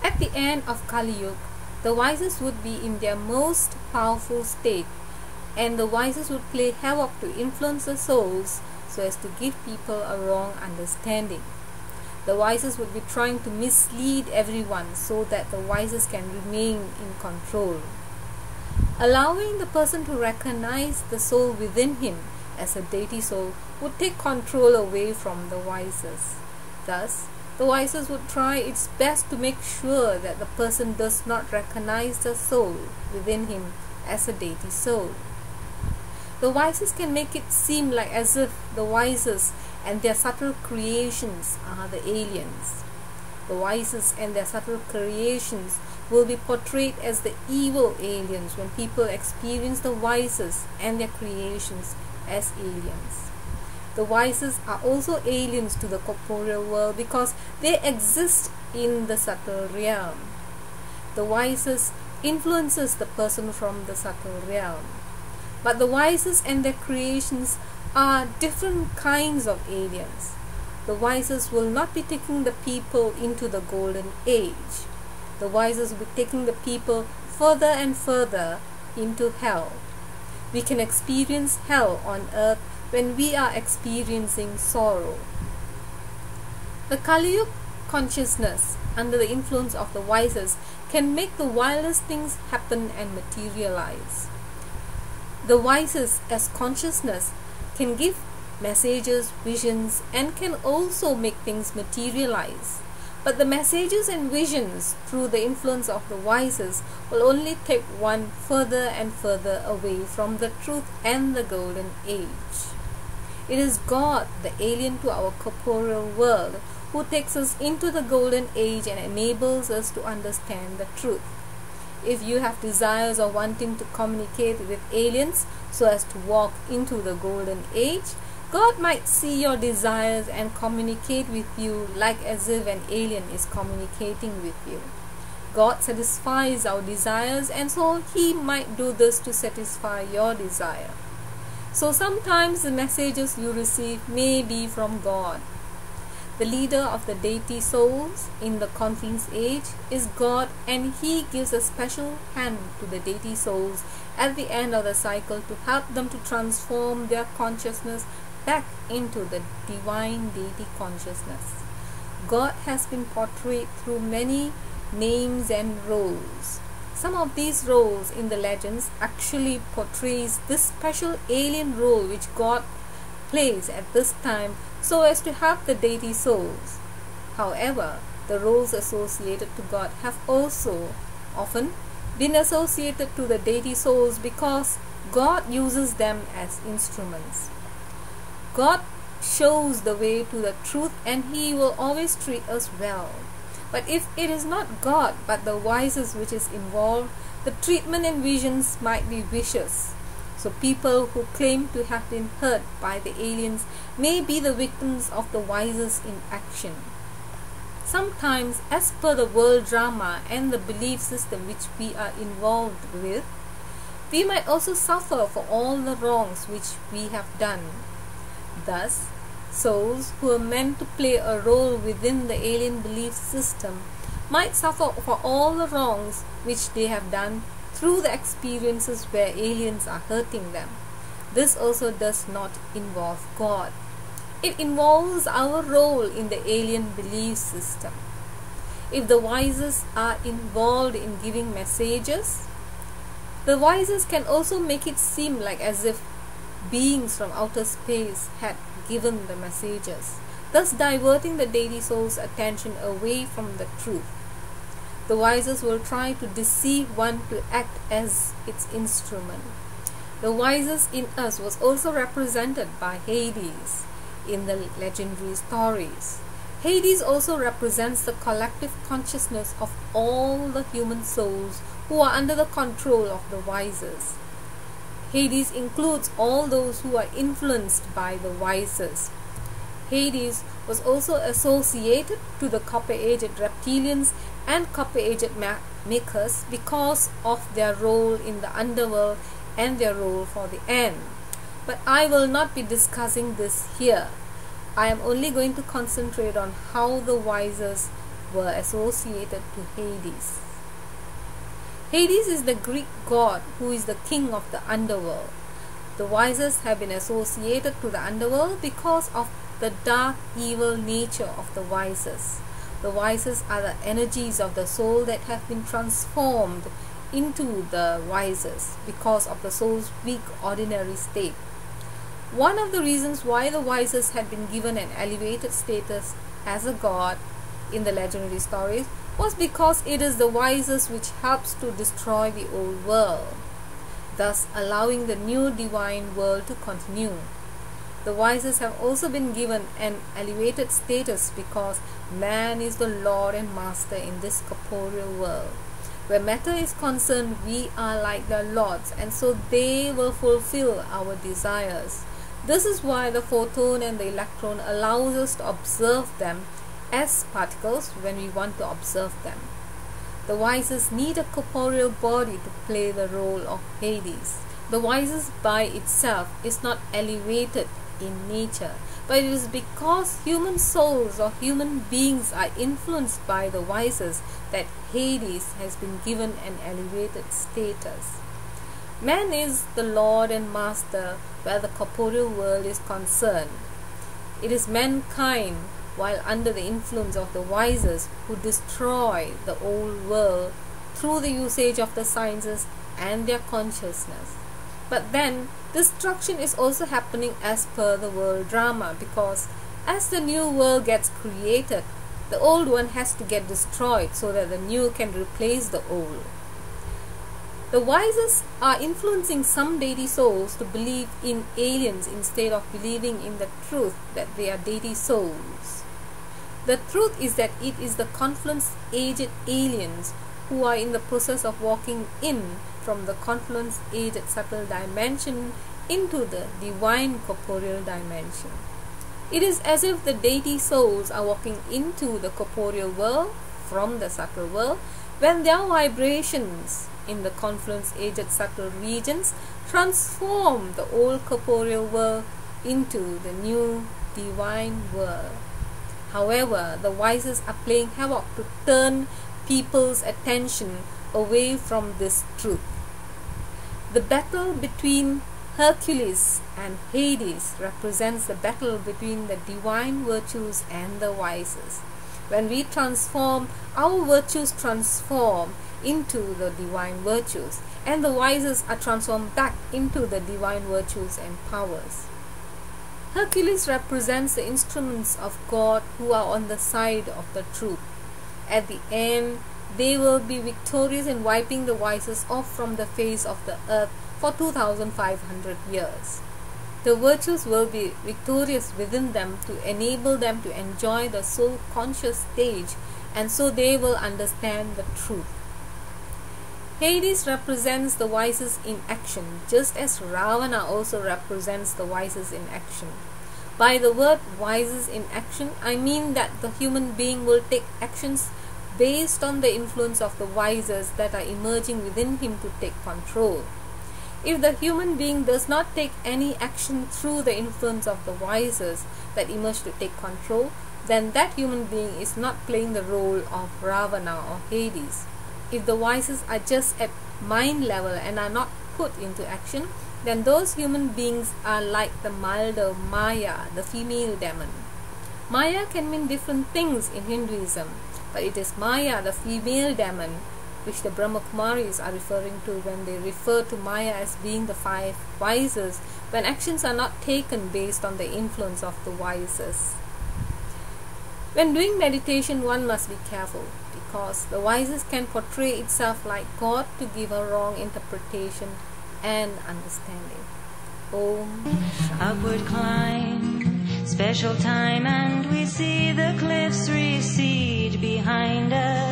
At the end of Kali Yuga, the wisest would be in their most powerful state, and the wisest would play havoc to influence the souls so as to give people a wrong understanding. The wisest would be trying to mislead everyone so that the wisest can remain in control. Allowing the person to recognize the soul within him as a deity soul would take control away from the wisest. Thus, the wisest would try its best to make sure that the person does not recognize the soul within him as a deity soul. The wisest can make it seem like as if the wisest and their subtle creations are the aliens. The wisest and their subtle creations will be portrayed as the evil aliens when people experience the wisest and their creations as aliens. The wisest are also aliens to the corporeal world because they exist in the subtle realm. The wisest influences the person from the subtle realm. But the wisest and their creations are different kinds of aliens. The wisest will not be taking the people into the golden age. The wisest will be taking the people further and further into hell. We can experience hell on earth when we are experiencing sorrow. The Kali Yuga consciousness under the influence of the wisest can make the wildest things happen and materialize. The wisest as consciousness can give messages, visions, and can also make things materialize. But the messages and visions through the influence of the wisest will only take one further and further away from the truth and the golden age. It is God, the alien to our corporeal world, who takes us into the golden age and enables us to understand the truth. If you have desires or wanting to communicate with aliens so as to walk into the golden age, God might see your desires and communicate with you like as if an alien is communicating with you. God satisfies our desires, and so He might do this to satisfy your desire. So sometimes the messages you receive may be from God. The leader of the deity souls in the Confluence Age is God, and He gives a special hand to the deity souls at the end of the cycle to help them to transform their consciousness back into the divine deity consciousness. God has been portrayed through many names and roles. Some of these roles in the legends actually portrays this special alien role which God plays at this time so as to help the deity souls. However, the roles associated to God have also often been associated to the deity souls because God uses them as instruments. God shows the way to the truth, and He will always treat us well. But if it is not God but the wisest which is involved, the treatment and visions might be vicious. So people who claim to have been hurt by the aliens may be the victims of the wisest in action. Sometimes, as per the world drama and the belief system which we are involved with, we might also suffer for all the wrongs which we have done. Thus, souls who are meant to play a role within the alien belief system might suffer for all the wrongs which they have done through the experiences where aliens are hurting them. This also does not involve God. It involves our role in the alien belief system. If the wisest are involved in giving messages, the wisest can also make it seem like as if beings from outer space had given the messages, thus diverting the deity soul's attention away from the truth. The wisest will try to deceive one to act as its instrument. The wisest in us was also represented by Hades in the legendary stories. Hades also represents the collective consciousness of all the human souls who are under the control of the wisest. Hades includes all those who are influenced by the wisest. Hades was also associated to the copper-aged reptilians and copper-aged makers because of their role in the underworld and their role for the end. But I will not be discussing this here. I am only going to concentrate on how the wisest were associated to Hades. Hades is the Greek god who is the king of the underworld. The wisest have been associated to the underworld because of the dark, evil nature of the wisest. The wisest are the energies of the soul that have been transformed into the wisest because of the soul's weak, ordinary state. One of the reasons why the wisest had been given an elevated status as a god in the legendary stories was because it is the wisest which helps to destroy the old world, thus allowing the new divine world to continue. The wisest have also been given an elevated status because man is the lord and master in this corporeal world. Where matter is concerned, we are like their lords, and so they will fulfill our desires. This is why the photon and the electron allows us to observe them as particles when we want to observe them. The wisest need a corporeal body to play the role of Hades. The wisest by itself is not elevated in nature, but it is because human souls or human beings are influenced by the wisest that Hades has been given an elevated status. Man is the lord and master where the corporeal world is concerned. It is mankind, while under the influence of the wisest, who destroy the old world through the usage of the sciences and their consciousness. But then, destruction is also happening as per the world drama, because as the new world gets created, the old one has to get destroyed so that the new can replace the old. The wisest are influencing some deity souls to believe in aliens instead of believing in the truth that they are deity souls. The truth is that it is the confluence aged aliens who are in the process of walking in from the confluence aged subtle dimension into the divine corporeal dimension. It is as if the deity souls are walking into the corporeal world from the subtle world when their vibrations in the confluence aged subtle regions transform the old corporeal world into the new divine world. However, the wisest are playing havoc to turn people's attention away from this truth. The battle between Hercules and Hades represents the battle between the divine virtues and the wisest. When we transform, our virtues transform into the divine virtues, and the wisest are transformed back into the divine virtues and powers. Hercules represents the instruments of God who are on the side of the truth. At the end, they will be victorious in wiping the wisest off from the face of the earth for 2,500 years. The virtues will be victorious within them to enable them to enjoy the soul conscious stage, and so they will understand the truth. Hades represents the wisest in action, just as Ravana also represents the wisest in action. By the word wisest in action, I mean that the human being will take actions based on the influence of the wisest that are emerging within him to take control. If the human being does not take any action through the influence of the wisest that emerge to take control, then that human being is not playing the role of Ravana or Hades. If the wisest are just at mind level and are not put into action, then those human beings are like the milder Maya, the female demon. Maya can mean different things in Hinduism, but it is Maya, the female demon, which the Brahmakumaris are referring to when they refer to Maya as being the five wisest, when actions are not taken based on the influence of the wisest. When doing meditation, one must be careful, because the wisest can portray itself like God to give a wrong interpretation and understanding. Om Shanti. Upward climb, special time, and we see the cliffs recede behind us.